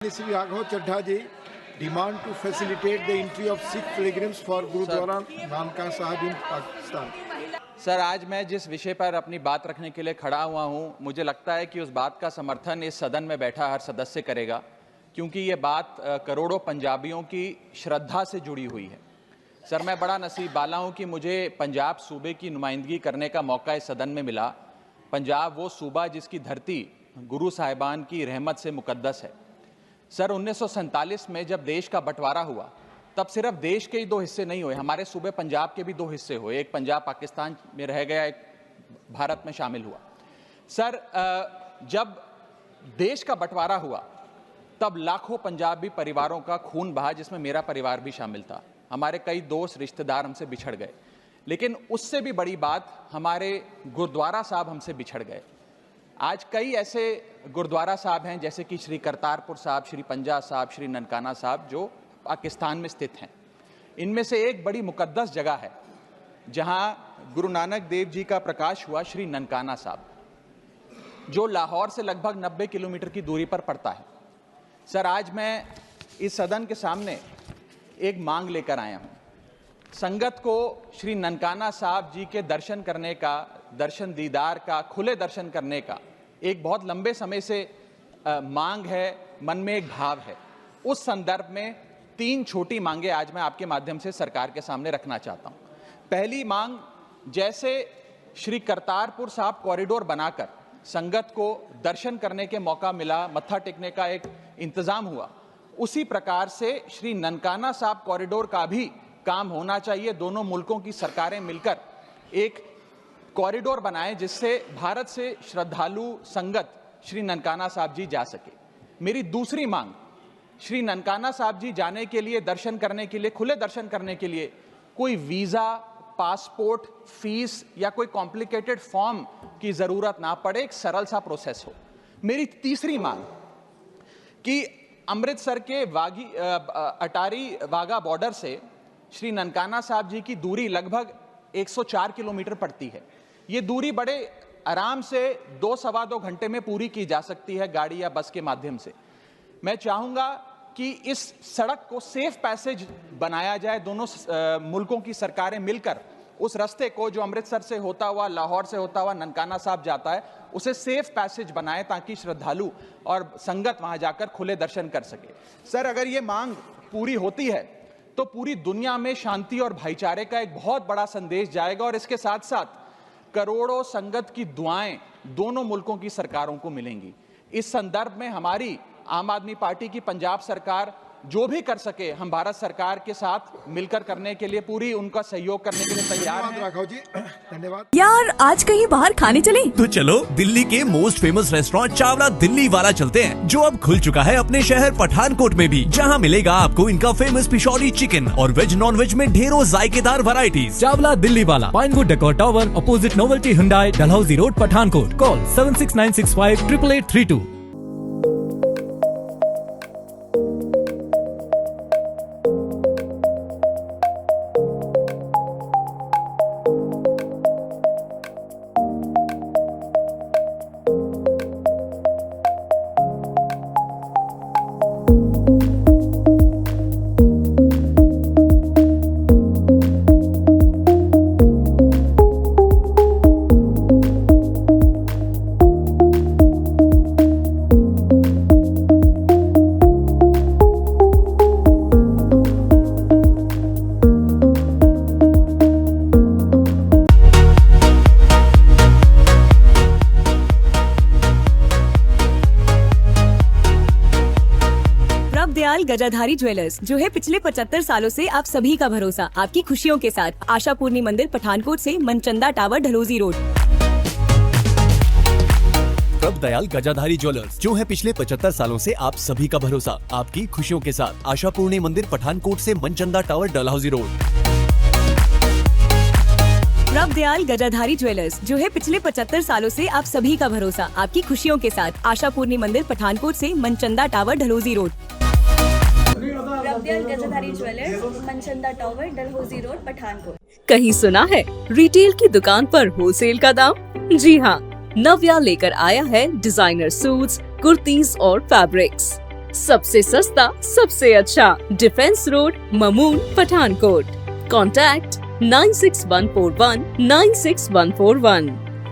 Sri Raghav Chaddha ji demand to facilitate the entry of Sikh pilgrims for Gurudwara Nankana Sahib in Pakistan. Sir, आज मैं जिस विषय पर अपनी बात रखने के लिए खड़ा हुआ हूं, मुझे लगता है कि उस बात का समर्थन इस सदन में बैठा हर सदस्य करेगा, क्योंकि ये बात करोड़ों पंजाबियों की श्रद्धा से जुड़ी हुई है। सर, मैं बड़ा नसीब वाला हूं कि मुझे पंजाब सूबे की नुमाइंदगी करने का मौका इस सदन में मिला। पंजाब वो सूबा जिसकी धरती गुरु साहिबान की रहमत से मुकद्दस है। सर, 1947 में जब देश का बंटवारा हुआ, तब सिर्फ देश के ही दो हिस्से नहीं हुए, हमारे सूबे पंजाब के भी दो हिस्से हुए। एक पंजाब पाकिस्तान में रह गया, एक भारत में शामिल हुआ। सर, जब देश का बंटवारा हुआ, तब लाखों पंजाबी परिवारों का खून बहा, जिसमें मेरा परिवार भी शामिल था। हमारे कई दोस्त रिश्तेदार हमसे बिछड़ गए, लेकिन उससे भी बड़ी बात, हमारे गुरुद्वारा साहब हमसे बिछड़ गए। आज कई ऐसे गुरुद्वारा साहब हैं, जैसे कि श्री करतारपुर साहब, श्री पंजा साहब, श्री ननकाना साहब, जो पाकिस्तान में स्थित हैं। इनमें से एक बड़ी मुकद्दस जगह है जहां गुरु नानक देव जी का प्रकाश हुआ, श्री ननकाना साहब, जो लाहौर से लगभग 90 किलोमीटर की दूरी पर पड़ता है। सर, आज मैं इस सदन के सामने एक मांग लेकर आया हूं। संगत को श्री ननकाना साहब जी के दर्शन करने का, दर्शन दीदार का, खुले दर्शन करने का एक बहुत लंबे समय से मांग है, मन में एक भाव है। उस संदर्भ में 3 छोटी मांगे आज मैं आपके माध्यम से सरकार के सामने रखना चाहता हूं। पहली मांग, जैसे श्री करतारपुर साहब कॉरिडोर बनाकर संगत को दर्शन करने के मौका मिला, मत्था टेकने का एक इंतजाम हुआ, उसी प्रकार से श्री ननकाना साहब कॉरिडोर का भी काम होना चाहिए। दोनों मुल्कों की सरकारें मिलकर एक कॉरिडोर बनाएं, जिससे भारत से श्रद्धालु संगत श्री ननकाना साहब जी जा सके। मेरी दूसरी मांग, श्री ननकाना साहब जी जाने के लिए, दर्शन करने के लिए, खुले दर्शन करने के लिए कोई वीज़ा, पासपोर्ट, फीस या कोई कॉम्प्लिकेटेड फॉर्म की ज़रूरत ना पड़े, एक सरल सा प्रोसेस हो। मेरी तीसरी मांग कि अमृतसर के अटारी वाघा बॉर्डर से श्री ननकाना साहब जी की दूरी लगभग 104 किलोमीटर पड़ती है। ये दूरी बड़े आराम से 2-2.25 घंटे में पूरी की जा सकती है, गाड़ी या बस के माध्यम से। मैं चाहूंगा कि इस सड़क को सेफ पैसेज बनाया जाए। दोनों मुल्कों की सरकारें मिलकर उस रास्ते को, जो अमृतसर से होता हुआ, लाहौर से होता हुआ ननकाना साहब जाता है, उसे सेफ पैसेज बनाए, ताकि श्रद्धालु और संगत वहां जाकर खुले दर्शन कर सके। सर, अगर ये मांग पूरी होती है तो पूरी दुनिया में शांति और भाईचारे का एक बहुत बड़ा संदेश जाएगा, और इसके साथ साथ करोड़ों संगत की दुआएं दोनों मुल्कों की सरकारों को मिलेंगी। इस संदर्भ में हमारी आम आदमी पार्टी की पंजाब सरकार जो भी कर सके, हम भारत सरकार के साथ मिलकर करने के लिए, पूरी उनका सहयोग करने के लिए तैयार हैं। राघव जी, धन्यवाद। यार, आज कहीं बाहर खाने चले? तो चलो दिल्ली के most famous restaurant Chawla Delhi वाला चलते हैं, जो अब खुल चुका है अपने शहर पठानकोट में भी, जहां मिलेगा आपको इनका फेमस पिशौरी चिकन और वेज नॉन वेज में ढेरों जायकेदार वैरायटीज। चावला दिल्ली वाला, pinewood decor tower, opposite novelty Hyundai, Dalhousie road, Pathankot. Call 7696588832। Dayal Gajadhari jewellers, जो है पिछले 75 सालों से आप सभी का भरोसा, आपकी खुशियों के साथ। आशा पूर्णी मंदिर, पठानकोट से Manchanda tower, Dalhousie road. Prabh Dayal Gajadhari jewellers, जो है पिछले 75 सालों से आप सभी का भरोसा, आपकी खुशियों के साथ। आशा पूर्णी मंदिर, पठानकोट से Manchanda tower, Dalhousie road. Prabh Dayal Gajadhari jewellers, जो है पिछले 75 सालों से आप सभी का भरोसा, आपकी खुशियों के साथ। आशा पूर्णी मंदिर, पठानकोट से Manchanda tower, Dalhousie road. Prabh Dayal Gajadhari jewellers, Manchanda tower, Dalhousie road, Pathankot. कहीं सुना है रिटेल की दुकान पर होलसेल का दाम? जी हाँ, नव्या लेकर आया है डिजाइनर सूट्स, कुर्तीज और फैब्रिक्स। सबसे सस्ता सबसे अच्छा, defence road, Mamun, Pathankot. Contact 96141 96141।